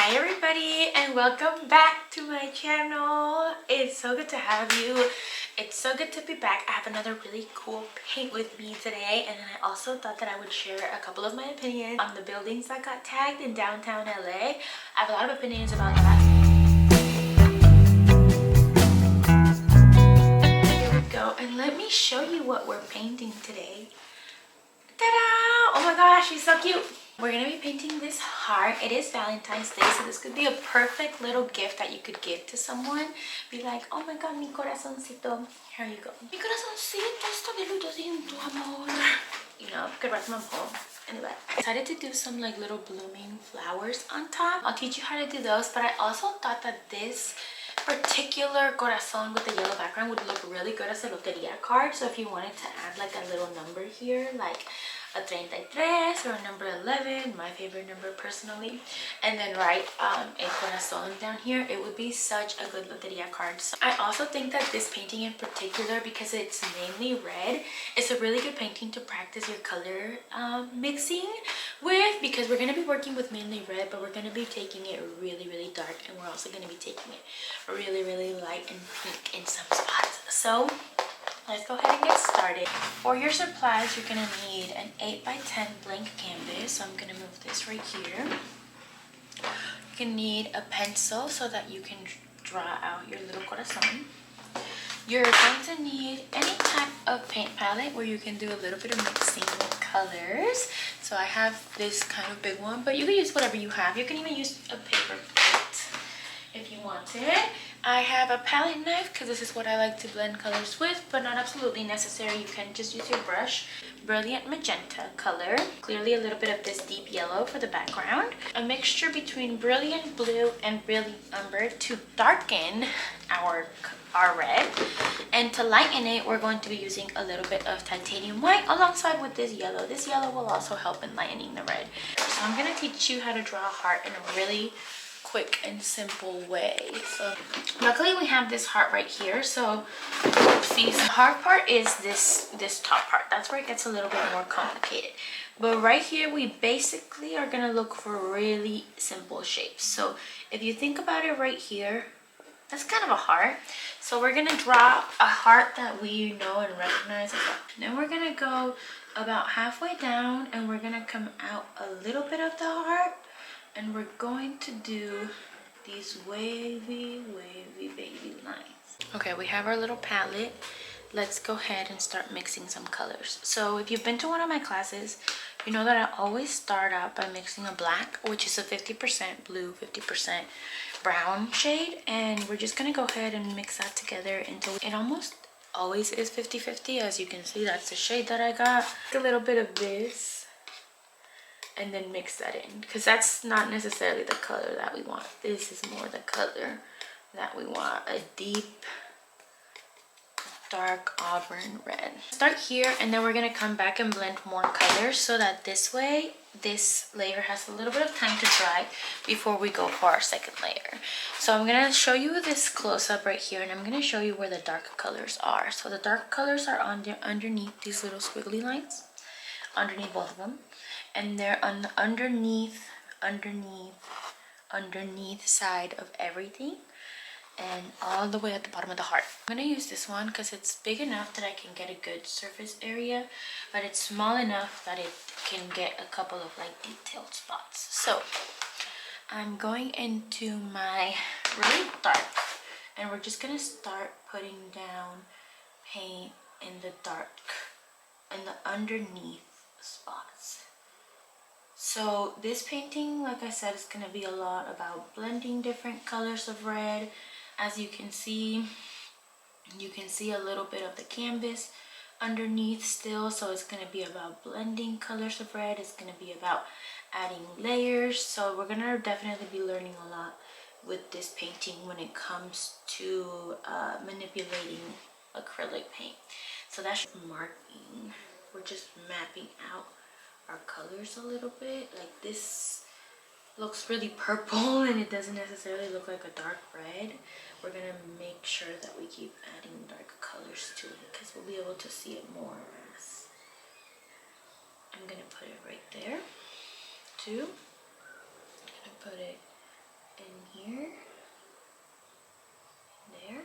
Hi everybody and welcome back to my channel. It's so good to have you. It's so good to be back. I have another really cool paint with me today, and then I also thought that I would share a couple of my opinions on the buildings that got tagged in downtown LA. I have a lot of opinions about that. Here we go, and let me show you what we're painting today. Ta-da! Oh my gosh, she's so cute. We're gonna be painting this heart. It is Valentine's Day, so this could be a perfect little gift that you could give to someone. Be like, oh my god, mi corazoncito. Here you go. Mi corazoncito está de luto, amor. You know, could write them a poem. Anyway, I decided to do some like little blooming flowers on top. I'll teach you how to do those, but I also thought that this particular corazon with the yellow background would look really good as a loteria card. So if you wanted to add like a little number here, like a 33 or a number 11, my favorite number personally, and then write a corazon down here, it would be such a good loteria card. So I also think that this painting in particular, because it's mainly red, it's a really good painting to practice your color mixing with, because we're going to be working with mainly red, but we're going to be taking it really dark, and we're also going to be taking it really light and pink in some spots. So let's go ahead and get started. For your supplies, you're gonna need an 8x10 blank canvas. So I'm gonna move this right here. You're gonna need a pencil so that you can draw out your little corazon. You're going to need any type of paint palette where you can do a little bit of mixing with colors. So I have this kind of big one, but you can use whatever you have. You can even use a paper plate if you wanted. I have a palette knife because this is what I like to blend colors with, but not absolutely necessary. You can just use your brush. Brilliant magenta color. Clearly a little bit of this deep yellow for the background. A mixture between brilliant blue and brilliant umber to darken our red. And to lighten it, we're going to be using a little bit of titanium white alongside with this yellow. This yellow will also help in lightening the red. So I'm going to teach you how to draw a heart in a really quick and simple way. So luckily we have this heart right here. So see, the hard part is this top part. That's where it gets a little bit more complicated. But right here we basically are gonna look for really simple shapes. So if you think about it right here, that's kind of a heart. So we're gonna draw a heart that we know and recognize as well. Then we're gonna go about halfway down and we're gonna come out a little bit of the heart. And we're going to do these wavy baby lines. Okay, we have our little palette. Let's go ahead and start mixing some colors. So if you've been to one of my classes, you know that I always start out by mixing a black, which is a 50% blue, 50% brown shade. And we're just gonna go ahead and mix that together until it almost always is 50-50. As you can see, that's the shade that I got. A little bit of this, and then mix that in, because that's not necessarily the color that we want. This is more the color that we want, a deep dark auburn red. Start here, and then we're going to come back and blend more colors so that this way this layer has a little bit of time to dry before we go for our second layer. So I'm going to show you this close-up right here, and I'm going to show you where the dark colors are. So the dark colors are underneath these little squiggly lines, underneath both of them. And they're on the underneath side of everything, and all the way at the bottom of the heart. I'm gonna use this one because it's big enough that I can get a good surface area, but it's small enough that it can get a couple of like detailed spots. So I'm going into my really dark, and we're just gonna start putting down paint in the dark and the underneath spots. So this painting, like I said, is going to be a lot about blending different colors of red. As you can see a little bit of the canvas underneath still. So it's going to be about blending colors of red. It's going to be about adding layers. So we're going to definitely be learning a lot with this painting when it comes to manipulating acrylic paint. So that's marking. We're just mapping out our colors a little bit. Like this looks really purple and it doesn't necessarily look like a dark red. We're gonna make sure that we keep adding dark colors to it because we'll be able to see it more. I'm gonna put it right there too. I'm gonna put it here, there.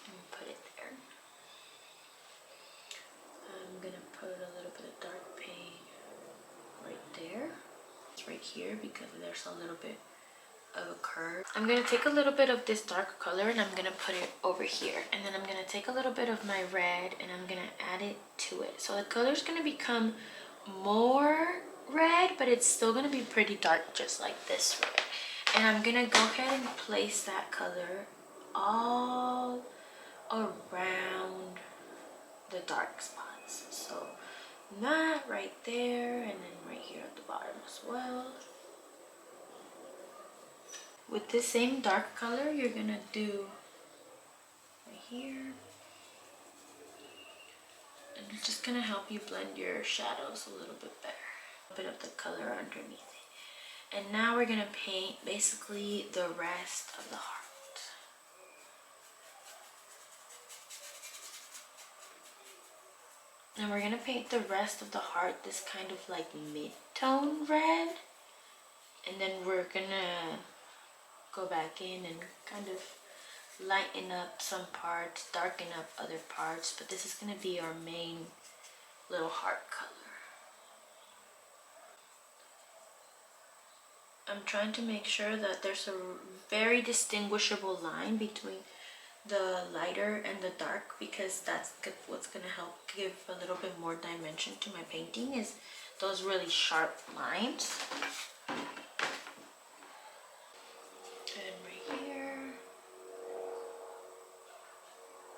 And put it there. I'm gonna put a little bit of dark paint right there. It's right here because there's a little bit of a curve. I'm gonna take a little bit of this dark color and I'm gonna put it over here, and then I'm gonna take a little bit of my red and I'm gonna add it to it. So the color's gonna become more red, but it's still gonna be pretty dark, just like this red. And I'm gonna go ahead and place that color all around the dark spots. So that right there, and then right here at the bottom as well. With this same dark color, you're gonna do right here. And it's just gonna help you blend your shadows a little bit better. A bit of the color underneath it. And now we're gonna paint basically the rest of the heart. And we're gonna paint the rest of the heart this kind of like mid-tone red. And then we're gonna go back in and kind of lighten up some parts, darken up other parts, but this is going to be our main little heart color. I'm trying to make sure that there's a very distinguishable line between the lighter and the dark, because that's what's going to help give a little bit more dimension to my painting, is those really sharp lines. And right here,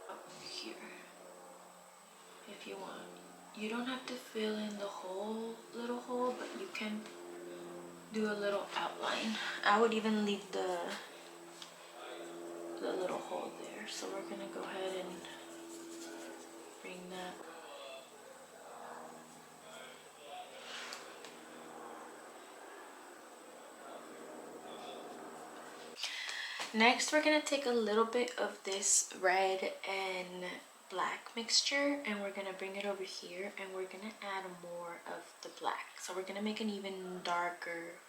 up here, if you want. You don't have to fill in the whole little hole, but you can do a little outline. I would even leave the little hole there. So we're gonna go ahead and bring that. Next, we're gonna take a little bit of this red and black mixture and we're gonna bring it over here, and we're gonna add more of the black. So we're gonna make an even darker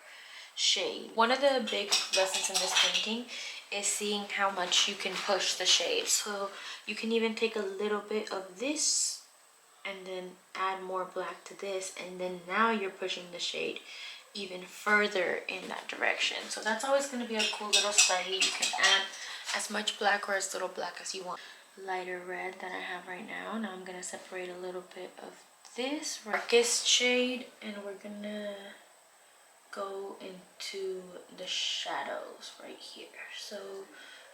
shade. One of the big lessons in this painting is seeing how much you can push the shade. So you can even take a little bit of this and then add more black to this, and then now you're pushing the shade even further in that direction. So that's always going to be a cool little study. You can add as much black or as little black as you want. Lighter red that I have right now. Now I'm going to separate a little bit of this darkest shade, and we're going to go into the shadows right here. So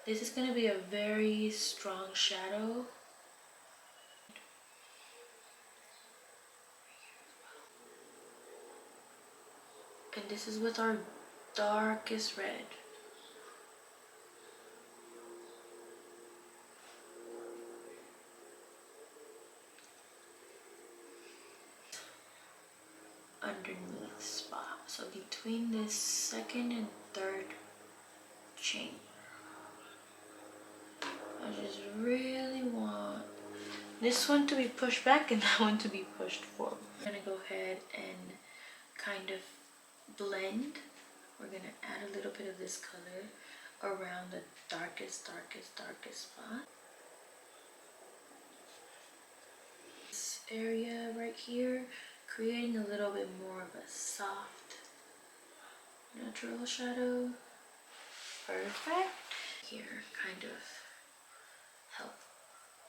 this is going to be a very strong shadow. And this is with our darkest red. Underneath spot. So between this second and third chamber. I just really want this one to be pushed back and that one to be pushed forward. I'm gonna go ahead and kind of blend. We're gonna add a little bit of this color around the darkest spot. This area right here, creating a little bit more of a soft natural shadow. Perfect. Here, kind of help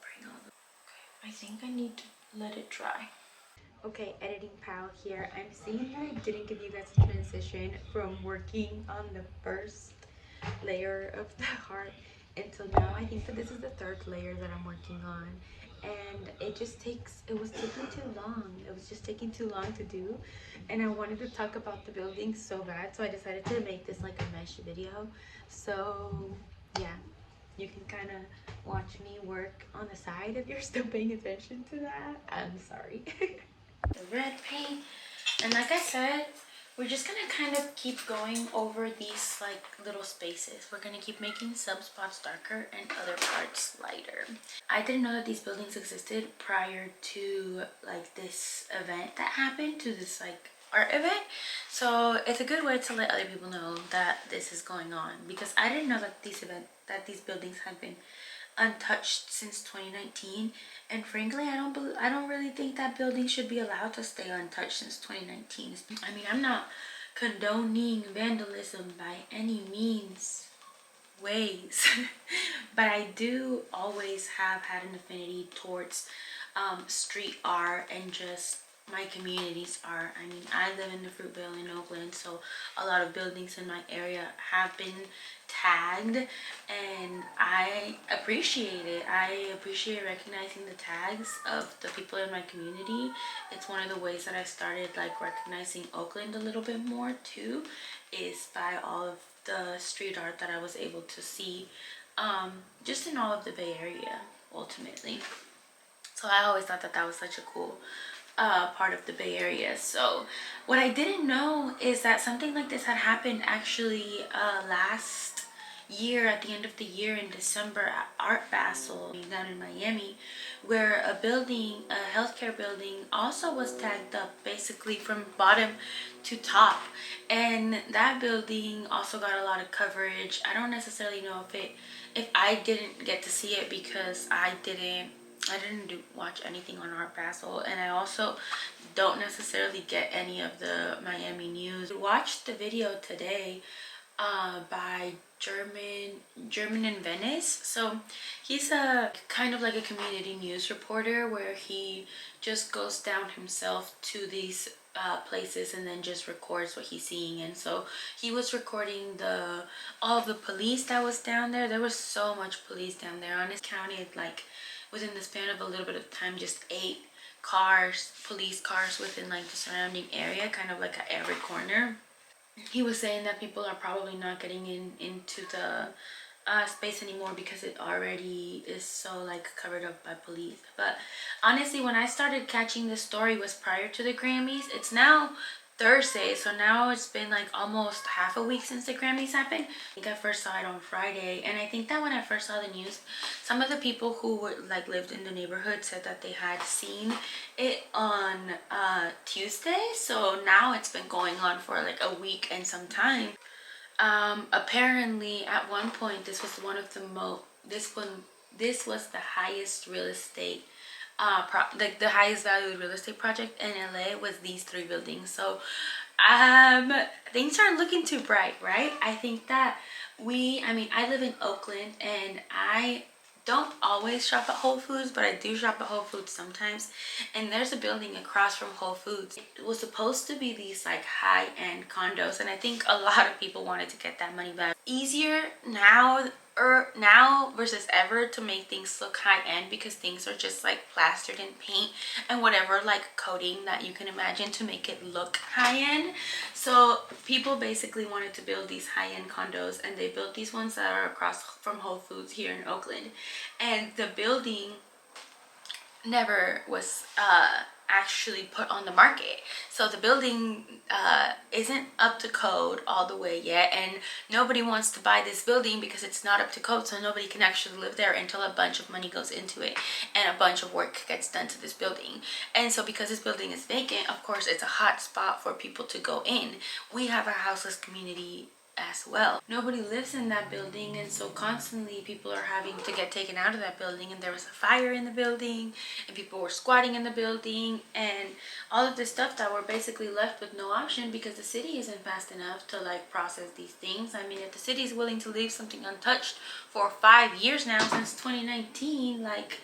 bring all the... Okay, I think I need to let it dry. Okay, editing pal here. I'm seeing that I didn't give you guys a transition from working on the first layer of the heart until now. I think that this is the third layer that I'm working on, and it was taking too long. It was just taking too long to do, and I wanted to talk about the building so bad, so I decided to make this like a mesh video. So yeah, you can kind of watch me work on the side if you're still paying attention to that. I'm sorry. The red paint, and like I said, we're just gonna kind of keep going over these like little spaces. We're gonna keep making some spots darker and other parts lighter. I didn't know that these buildings existed prior to like this event that happened, to this like art event. So it's a good way to let other people know that this is going on, because I didn't know that these buildings had been untouched since 2019, and frankly I don't really think that building should be allowed to stay untouched since 2019. I mean, I'm not condoning vandalism by any means ways but I do always have had an affinity towards street art and just my community's art. I mean, I live in the Fruitvale in Oakland, so a lot of buildings in my area have been tagged, and I appreciate it. I appreciate recognizing the tags of the people in my community. It's one of the ways that I started like recognizing Oakland a little bit more too, is by all of the street art that I was able to see just in all of the Bay Area ultimately. So I always thought that that was such a cool part of the Bay Area. So what I didn't know is that something like this had happened actually last year, at the end of the year in December, at Art Basel down in Miami, where a building, a healthcare building, also was tagged up basically from bottom to top, and that building also got a lot of coverage. I don't necessarily know if I didn't get to see it because I didn't watch anything on Art Basel, and I also don't necessarily get any of the Miami news. I watched the video today by German in Venice. So he's a kind of like a community news reporter where he just goes down himself to these places and then just records what he's seeing. And so he was recording all of the police that was down there. There was so much police down there. On his counted like within the span of a little bit of time, just 8 police cars within like the surrounding area, kind of like at every corner. He was saying that people are probably not getting into the space anymore because it already is so like covered up by police. But honestly, when I started catching this story was prior to the Grammys. It's now Thursday, so now it's been like almost half a week since the Grammys happened. I think I first saw it on Friday, and I think that when I first saw the news, some of the people who were like lived in the neighborhood said that they had seen it on Tuesday. So now it's been going on for like a week and some time. Apparently at one point this was one of the this was the highest real estate the highest valued real estate project in LA was these 3 buildings. So things aren't looking too bright, right? I think that I mean, I live in Oakland and I don't always shop at Whole Foods, but I do shop at Whole Foods sometimes, and there's a building across from Whole Foods. It was supposed to be these like high-end condos, and I think a lot of people wanted to get that money back. Easier now versus ever to make things look high-end, because things are just like plastered in paint and whatever like coating that you can imagine to make it look high-end. So people basically wanted to build these high-end condos, and they built these ones that are across from Whole Foods here in Oakland, and the building never was actually put on the market. So the building isn't up to code all the way yet, and nobody wants to buy this building because it's not up to code, so nobody can actually live there until a bunch of money goes into it and a bunch of work gets done to this building. And so because this building is vacant, of course it's a hot spot for people to go in. We have a houseless community as well. Nobody lives in that building, and so constantly people are having to get taken out of that building, and there was a fire in the building and people were squatting in the building and all of this stuff that we're basically left with no option because the city isn't fast enough to like process these things. I mean, if the city is willing to leave something untouched for 5 years now, since 2019, like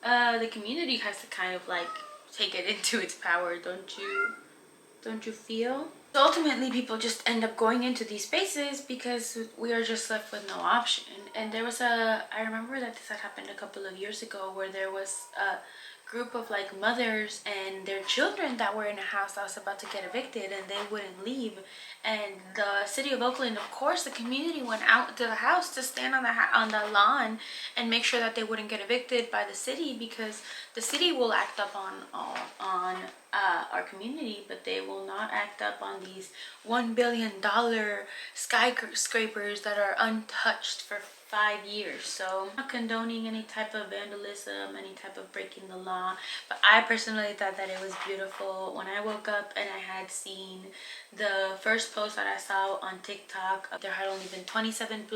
the community has to kind of like take it into its power, don't you feel? So ultimately people just end up going into these spaces because we are just left with no option. And there was I remember that this had happened a couple of years ago, where there was group of like mothers and their children that were in a house that was about to get evicted, and they wouldn't leave. And the city of Oakland, of course, the community went out to the house to stand on the lawn and make sure that they wouldn't get evicted by the city, because the city will act up on our community, but they will not act up on these $1 billion skyscrapers that are untouched for 5 years. So I'm not condoning any type of vandalism, any type of breaking the law, but I personally thought that it was beautiful. When I woke up and I had seen the first post that I saw on TikTok, there had only been 27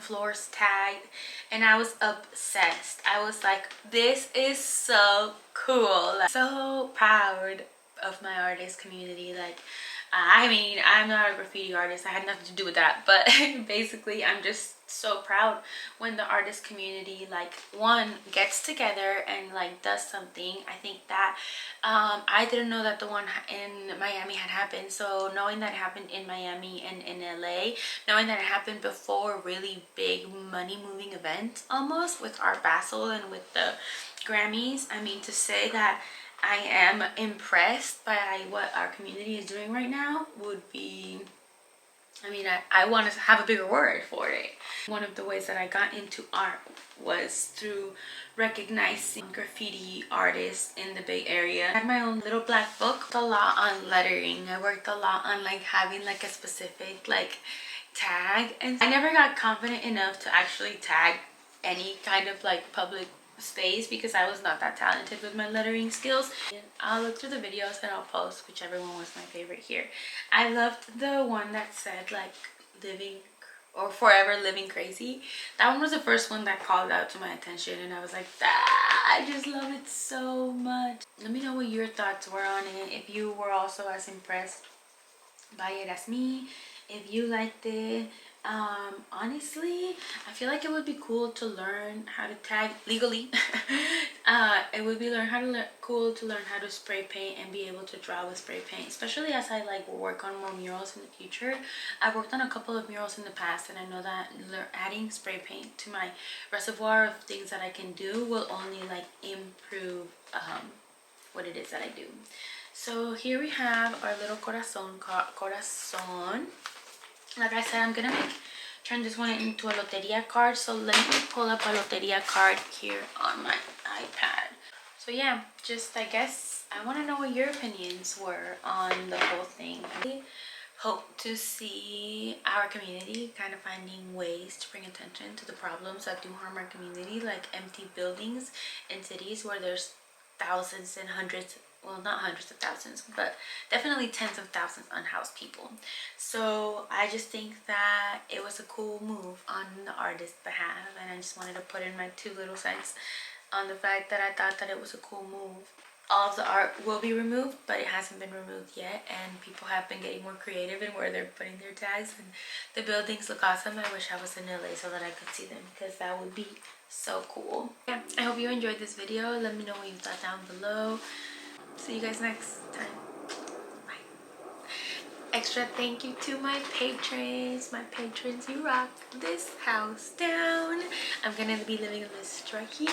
floors tagged, and I was obsessed. I was like, this is so cool. Like, so proud of my artist community. Like, I mean, I'm not a graffiti artist, I had nothing to do with that, but basically I'm just so proud when the artist community, like, one, gets together and like does something. I think that I didn't know that the one in Miami had happened, so knowing that it happened in Miami and in LA, knowing that it happened before really big money moving events almost with Art Basel and with the Grammys, I mean, to say that I am impressed by what our community is doing right now would be, I mean, I want to have a bigger word for it. One of the ways that I got into art was through recognizing graffiti artists in the Bay Area. I had my own little black book, a lot on lettering. I worked a lot on like having like a specific like tag, and I never got confident enough to actually tag any kind of like public space because I was not that talented with my lettering skills. I'll look through the videos and I'll post whichever one was my favorite here. I loved the one that said like living or forever living crazy. That one was the first one that called out to my attention, and I was like, ah, I just love it so much. Let me know what your thoughts were on it, if you were also as impressed by it as me, if you liked it. Honestly, I feel like it would be cool to learn how to tag legally. It would be cool to learn how to spray paint and be able to draw with spray paint, especially as I like work on more murals in the future. I've worked on a couple of murals in the past, and I know that adding spray paint to my reservoir of things that I can do will only like improve what it is that I do. So here we have our little corazon. Like I said, I'm gonna turn this one into a loteria card. So let me pull up a loteria card here on my iPad. So yeah, just I guess I want to know what your opinions were on the whole thing. I hope to see our community kind of finding ways to bring attention to the problems that do harm our community, like empty buildings in cities where there's thousands and hundreds, well, not hundreds of thousands, but definitely tens of thousands unhoused people. So I just think that it was a cool move on the artist's behalf, and I just wanted to put in my 2 little cents on the fact that I thought that it was a cool move. All of the art will be removed, but it hasn't been removed yet, and people have been getting more creative in where they're putting their tags, and the buildings look awesome. I wish I was in LA so that I could see them, because that would be so cool. Yeah, I hope you enjoyed this video. Let me know what you thought down below. See you guys next time. Extra thank you to my patrons. My patrons, you rock this house down. I'm gonna be living in this right here.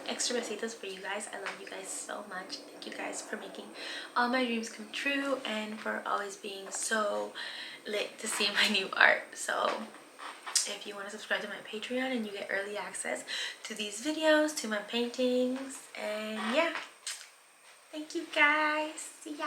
Extra besitos for you guys. I love you guys so much. Thank you guys for making all my dreams come true, and for always being so lit to see my new art. So if you want to subscribe to my Patreon, and you get early access to these videos, to my paintings, and yeah, thank you guys. See ya.